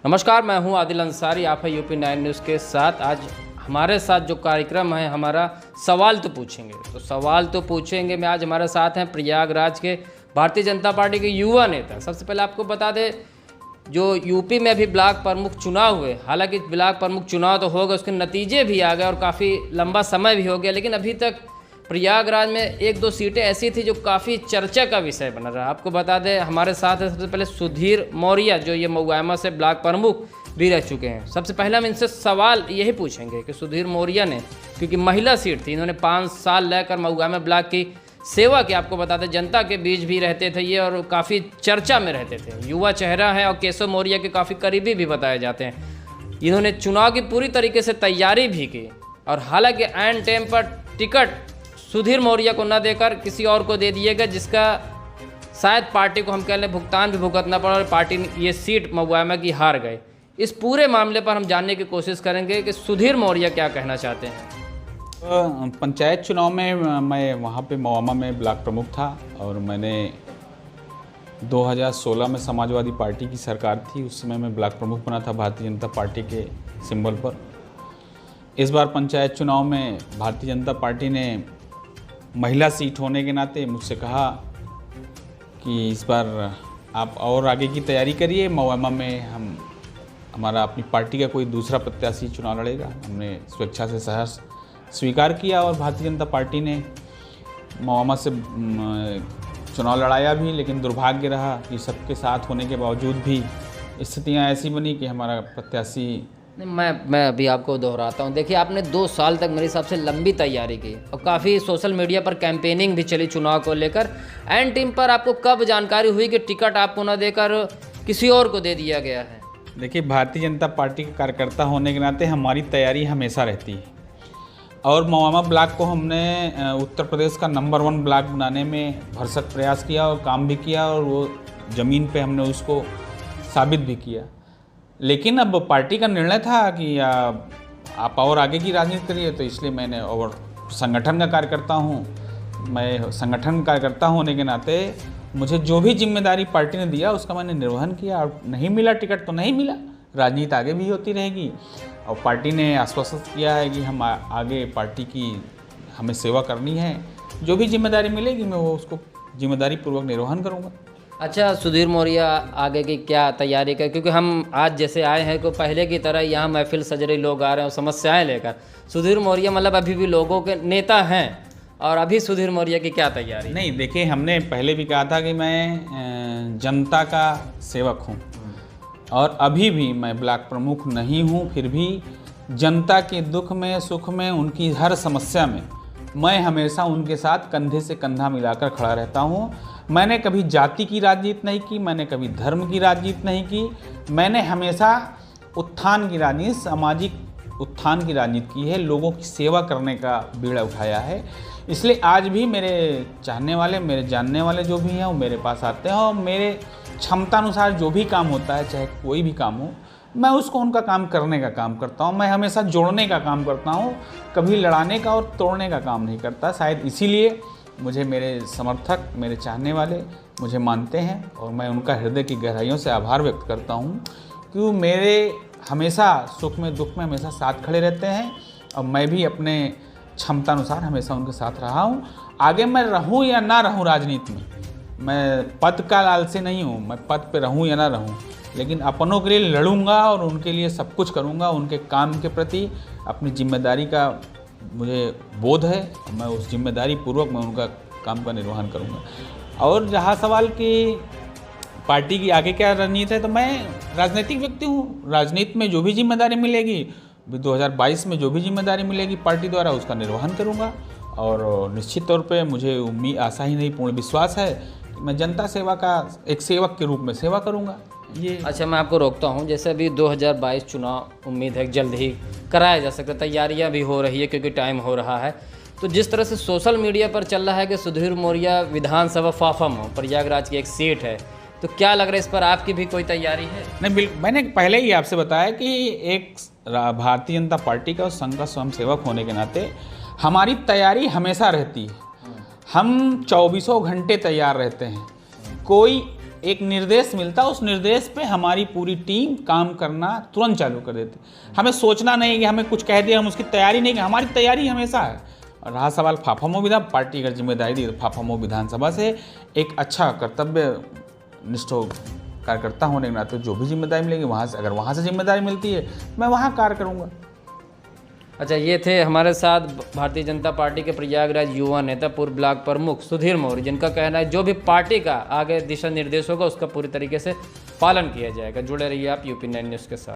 नमस्कार, मैं हूं आदिल अंसारी। आप है यूपी 9 न्यूज़ के साथ। आज हमारे साथ जो कार्यक्रम है हमारा सवाल तो पूछेंगे में आज हमारे साथ हैं प्रयागराज के भारतीय जनता पार्टी के युवा नेता। सबसे पहले आपको बता दें, जो यूपी में अभी ब्लॉक प्रमुख चुनाव हुए, हालांकि ब्लॉक प्रमुख चुनाव तो हो गए, उसके नतीजे भी आ गए और काफ़ी लंबा समय भी हो गया, लेकिन अभी तक प्रयागराज में एक दो सीटें ऐसी थी जो काफ़ी चर्चा का विषय बना रहा। आपको बता दें, हमारे साथ है सबसे पहले सुधीर मौर्य, जो ये मऊआमा से ब्लॉक प्रमुख भी रह चुके हैं। सबसे पहले हम इनसे सवाल यही पूछेंगे कि सुधीर मौर्य ने, क्योंकि महिला सीट थी, इन्होंने 5 साल लेकर मऊआमा ब्लॉक की सेवा की। आपको बता दें, जनता के बीच भी रहते थे ये और काफ़ी चर्चा में रहते थे। युवा चेहरा है और केशव मौर्य के काफ़ी करीबी भी बताए जाते हैं। इन्होंने चुनाव की पूरी तरीके से तैयारी भी की और हालांकि एन टाइम पर टिकट सुधीर मौर्य को न देकर किसी और को दे दिएगा, जिसका शायद पार्टी को हम कह लें भुगतान भी भुगतना पड़ा और पार्टी ये सीट मऊआमा की हार गए। इस पूरे मामले पर हम जानने की कोशिश करेंगे कि सुधीर मौर्य क्या कहना चाहते हैं। पंचायत चुनाव में मैं वहाँ पे मऊआमा में ब्लॉक प्रमुख था और मैंने 2016 में समाजवादी पार्टी की सरकार थी, उस समय मैं ब्लॉक प्रमुख बना था भारतीय जनता पार्टी के सिंबल पर। इस बार पंचायत चुनाव में भारतीय जनता पार्टी ने महिला सीट होने के नाते मुझसे कहा कि इस बार आप और आगे की तैयारी करिए, मऊआमा में हमारा अपनी पार्टी का कोई दूसरा प्रत्याशी चुनाव लड़ेगा। हमने स्वेच्छा से सहर्ष स्वीकार किया और भारतीय जनता पार्टी ने मऊआमा से चुनाव लड़ाया भी, लेकिन दुर्भाग्य रहा कि सबके साथ होने के बावजूद भी स्थितियां ऐसी बनी कि हमारा प्रत्याशी। मैं अभी आपको दोहराता हूँ। देखिए, आपने 2 साल तक मेरे हिसाब से लंबी तैयारी की और काफ़ी सोशल मीडिया पर कैंपेनिंग भी चली चुनाव को लेकर। एंड टीम पर आपको कब जानकारी हुई कि टिकट आपको न देकर किसी और को दे दिया गया है? देखिए, भारतीय जनता पार्टी के कार्यकर्ता होने के नाते हमारी तैयारी हमेशा रहती है और मऊआमा ब्लॉक को हमने उत्तर प्रदेश का नंबर 1 ब्लॉक बनाने में भरसक प्रयास किया और काम भी किया और वो ज़मीन पे हमने उसको साबित भी किया। लेकिन अब पार्टी का निर्णय था कि आप और आगे की राजनीति करिए, तो इसलिए मैंने, और संगठन का कार्यकर्ता हूँ मैं, संगठन का कार्यकर्ता होने के नाते मुझे जो भी जिम्मेदारी पार्टी ने दिया उसका मैंने निर्वहन किया। और नहीं मिला टिकट तो नहीं मिला, राजनीति आगे भी होती रहेगी और पार्टी ने आश्वासन किया है कि हम आगे पार्टी की हमें सेवा करनी है। जो भी जिम्मेदारी मिलेगी मैं वो उसको जिम्मेदारी पूर्वक निर्वहन करूँगा। अच्छा सुधीर मौर्य, आगे की क्या तैयारी कर, क्योंकि हम आज जैसे आए हैं को पहले की तरह यहाँ महफिल सज रही, लोग आ रहे हैं और समस्याएं लेकर। सुधीर मौर्य मतलब अभी भी लोगों के नेता हैं और अभी सुधीर मौर्य की क्या तैयारी? नहीं, देखिए, हमने पहले भी कहा था कि मैं जनता का सेवक हूँ और अभी भी मैं ब्लॉक प्रमुख नहीं हूँ, फिर भी जनता के दुख में सुख में उनकी हर समस्या में मैं हमेशा उनके साथ कंधे से कंधा मिलाकर खड़ा रहता हूँ। मैंने कभी जाति की राजनीति नहीं की, मैंने कभी धर्म की राजनीति नहीं की, मैंने हमेशा उत्थान की राजनीति, सामाजिक उत्थान की राजनीति की है, लोगों की सेवा करने का बीड़ा उठाया है। इसलिए आज भी मेरे चाहने वाले, मेरे जानने वाले जो भी हैं वो मेरे पास आते हैं और मेरे क्षमता अनुसार जो भी काम होता है, चाहे कोई भी काम हो, मैं उसको उनका काम करने का काम करता हूँ। मैं हमेशा जोड़ने का काम करता हूँ, कभी लड़ाने का और तोड़ने का काम नहीं करता। शायद इसीलिए मुझे मेरे समर्थक, मेरे चाहने वाले मुझे मानते हैं और मैं उनका हृदय की गहराइयों से आभार व्यक्त करता हूँ कि वो मेरे हमेशा सुख में दुख में हमेशा साथ खड़े रहते हैं और मैं भी अपने क्षमता अनुसार हमेशा उनके साथ रहा हूँ। आगे मैं रहूँ या ना रहूँ राजनीति में, मैं पद का लालची नहीं हूँ, मैं पद पे रहूँ या ना रहूँ, लेकिन अपनों के लिए लड़ूंगा और उनके लिए सब कुछ करूँगा। उनके काम के प्रति अपनी जिम्मेदारी का मुझे बोध है, मैं उस जिम्मेदारी पूर्वक मैं उनका काम का निर्वहन करूँगा। और जहाँ सवाल कि पार्टी की आगे क्या रणनीति है, तो मैं राजनीतिक व्यक्ति हूँ, राजनीति में जो भी जिम्मेदारी मिलेगी, 2022 में जो भी जिम्मेदारी मिलेगी पार्टी द्वारा, उसका निर्वहन करूँगा। और निश्चित तौर पे मुझे उम्मीद, आशा ही नहीं पूर्ण विश्वास है कि मैं जनता सेवा का एक सेवक के रूप में सेवा करूँगा। ये अच्छा, मैं आपको रोकता हूँ। जैसे अभी 2022 चुनाव उम्मीद है जल्द ही कराया जा सकता है, तैयारियां भी हो रही है क्योंकि टाइम हो रहा है। तो जिस तरह से सोशल मीडिया पर चल रहा है कि सुधीर मौर्य विधानसभा फाफम हो, प्रयागराज की एक सीट है, तो क्या लग रहा है इस पर आपकी भी कोई तैयारी है? नहीं, बिल्कुल, मैंने पहले ही आपसे बताया कि एक भारतीय जनता पार्टी का और संघ का स्वयंसेवक होने के नाते हमारी तैयारी हमेशा रहती है। हम 24 घंटे तैयार रहते हैं। कोई एक निर्देश मिलता, उस निर्देश पे हमारी पूरी टीम काम करना तुरंत चालू कर देती। हमें सोचना नहीं कि हमें कुछ कह दिया, हम उसकी तैयारी नहीं, हमारी तैयारी हमेशा है। और रहा सवाल फाफामऊ विधान, पार्टी अगर जिम्मेदारी दी तो फाफामऊ विधानसभा से एक अच्छा कर्तव्य निष्ठ कार्यकर्ता होने के नाते जो भी जिम्मेदारी मिलेगी वहाँ से, अगर वहाँ से जिम्मेदारी मिलती है मैं वहाँ कार्य करूँगा। अच्छा, ये थे हमारे साथ भारतीय जनता पार्टी के प्रयागराज युवा नेता पूर्व ब्लॉक प्रमुख सुधीर मौर्य, जिनका कहना है जो भी पार्टी का आगे दिशा निर्देश होगा उसका पूरी तरीके से पालन किया जाएगा। जुड़े रहिए आप यूपी 9 न्यूज़ के साथ।